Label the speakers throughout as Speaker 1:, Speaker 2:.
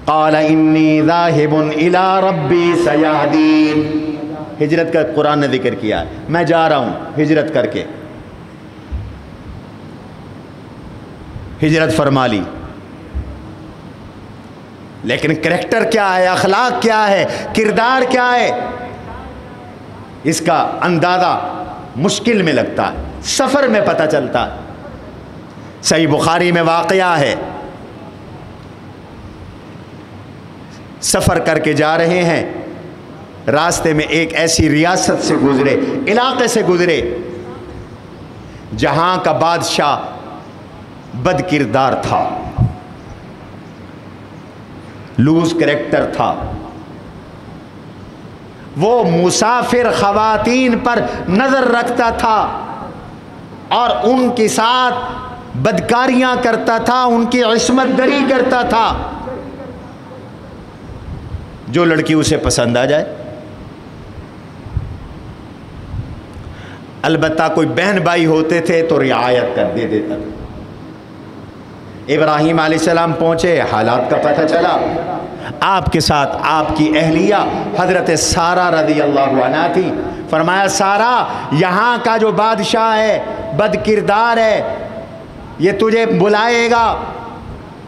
Speaker 1: قال انی ذاہب الی ربی سیہدین. ہجرت کا قرآن نے ذکر کیا ہے، میں جا رہا ہوں ہجرت کر کے. ہجرت فرما لی، لیکن کریکٹر کیا ہے، اخلاق کیا ہے، کردار کیا ہے، اس کا اندازہ مشکل میں لگتا ہے، سفر میں پتہ چلتا ہے. صحیح بخاری میں واقعہ ہے، سفر کر کے جا رہے ہیں، راستے میں ایک ایسی ریاست سے گزرے، علاقے سے گزرے جہاں کا بادشاہ بد کردار تھا، لوز کریکٹر تھا. وہ مسافر خواتین پر نظر رکھتا تھا اور ان کے ساتھ بدکاریاں کرتا تھا، ان کی عصمت دری کرتا تھا. جو لڑکی اسے پسند آ جائے، البتہ کوئی بہن بھائی ہوتے تھے تو رعایت کر دیتا تھا. ابراہیم علیہ السلام پہنچے، حالات کا پتہ چلا. آپ کے ساتھ آپ کی اہلیہ حضرت سارہ رضی اللہ عنہا تھی. فرمایا سارہ، یہاں کا جو بادشاہ ہے بد کردار ہے، یہ تجھے بلائے گا،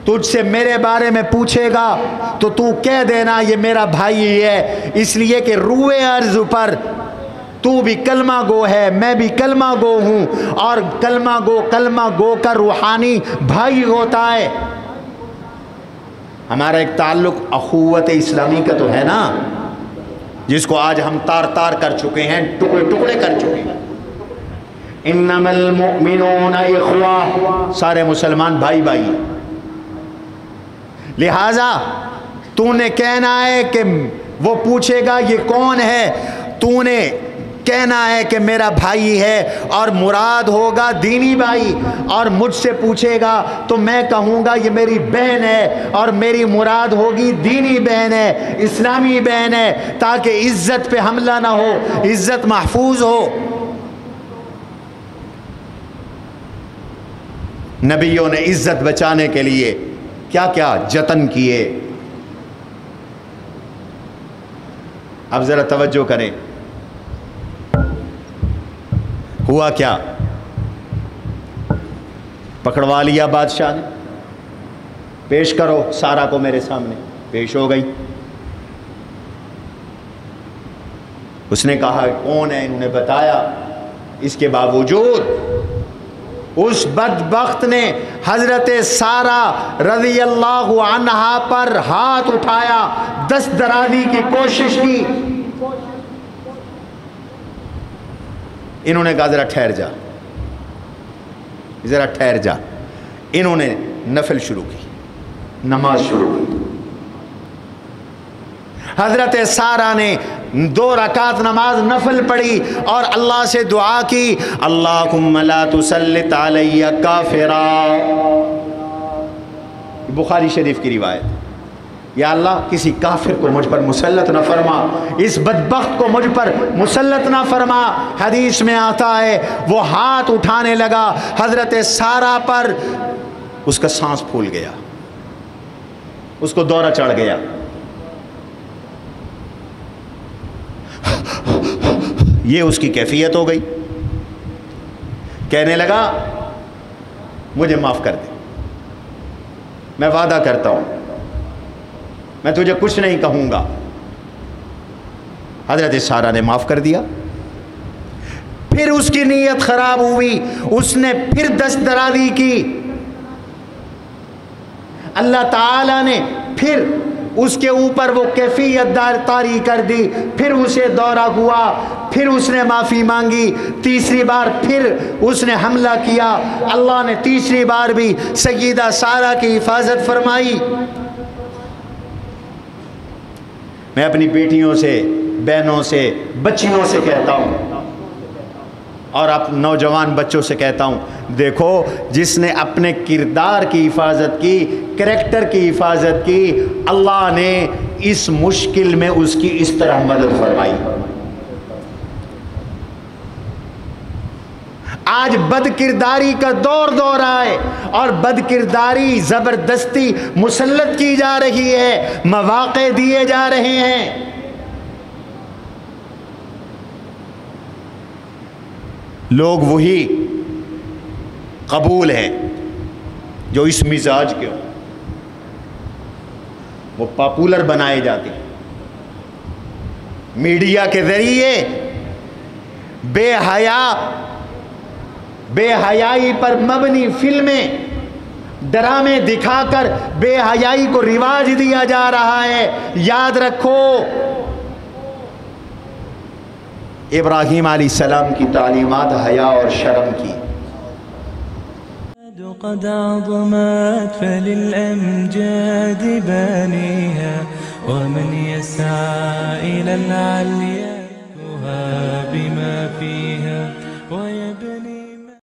Speaker 1: تجھ سے میرے بارے میں پوچھے گا تو تو کہہ دینا یہ میرا بھائی ہے، اس لیے کہ روئے ارض پر تو بھی کلمہ گو ہے، میں بھی کلمہ گو ہوں، اور کلمہ گو کا روحانی بھائی ہوتا ہے. ہمارا ایک تعلق اخوت اسلامی کا تو ہے نا، جس کو آج ہم تار تار کر چکے ہیں، ٹکڑے ٹکڑے کر چکے ہیں. انما المؤمنون اخوہ، سارے مسلمان بھائی بھائی. لہذا تو نے کہنا ہے کہ وہ پوچھے گا یہ کون ہے، تو نے کہنا ہے کہ میرا بھائی ہے، اور مراد ہوگا دینی بھائی. اور مجھ سے پوچھے گا تو میں کہوں گا یہ میری بہن ہے، اور میری مراد ہوگی دینی بہن ہے، اسلامی بہن ہے، تاکہ عزت پہ حملہ نہ ہو، عزت محفوظ ہو. نبیوں نے عزت بچانے کے لیے کیا کیا جتن کیے. اب ذرا توجہ کریں، ہوا کیا؟ پکڑوا لیا بادشاہ نے، پیش کرو سارہ کو میرے سامنے. پیش ہو گئی. اس نے کہا کون ہے، انہوں نے بتایا. اس کے باوجود اس بدبخت نے حضرت سارہ رضی اللہ عنہا پر ہاتھ اٹھایا، دست درازی کی کوشش کی. انہوں نے کہا ذرا ٹھہر جا، ذرا ٹھہر جا. انہوں نے نفل شروع کی، نماز شروع کی. حضرت سارہ نے 2 رکعت نماز نفل پڑھی اور اللہ سے دعا کی، اللہم لا تسلط علی کافرا. بخاری شریف کی روایت، یا اللہ کسی کافر کو مجھ پر مسلط نہ فرما، اس بدبخت کو مجھ پر مسلط نہ فرما. حدیث میں آتا ہے وہ ہاتھ اٹھانے لگا حضرت سارہ پر، اس کا سانس پھول گیا، اس کو دورہ چڑھ گیا. یہ اس کی کیفیت ہو گئی. کہنے لگا مجھے معاف کر دے، میں وعدہ کرتا ہوں میں تجھے کچھ نہیں کہوں گا. حضرت سارہ نے معاف کر دیا. پھر اس کی نیت خراب ہوئی، اس نے پھر دست درازی کی. اللہ تعالی نے پھر اس کے اوپر وہ کیفیت دار طاری کر دی. پھر اسے دورہ ہوا، پھر اس نے معافی مانگی. تیسری بار پھر اس نے حملہ کیا. اللہ نے تیسری بار بھی سیدہ سارہ کی حفاظت فرمائی. میں اپنی بیٹیوں سے، بہنوں سے، بچیوں سے کہتا ہوں، اور آپ نوجوان بچوں سے کہتا ہوں، دیکھو جس نے اپنے کردار کی حفاظت کی، کریکٹر کی حفاظت کی، اللہ نے اس مشکل میں اس کی اس طرح مدد فرمائی. آج بد کرداری کا دور آئے اور بد کرداری زبردستی مسلط کی جا رہی ہے، مواقع دیے جا رہے ہیں۔ لوگ وہی قبول ہیں جو اس مزاج کے ہوں، وہ پاپولر بنائے جاتے ہیں میڈیا کے ذریعے، بے حیائی پر مبنی فلمیں، ڈرامے دکھا کر بے حیائی کو رواج دیا جا رہا ہے۔ یاد رکھو ابراہیم علیہ السلام کی تعلیمات حیا اور شرم کی۔
Speaker 2: قد عظمت فللأمجاد بانيها ومن يسعى إلى العليا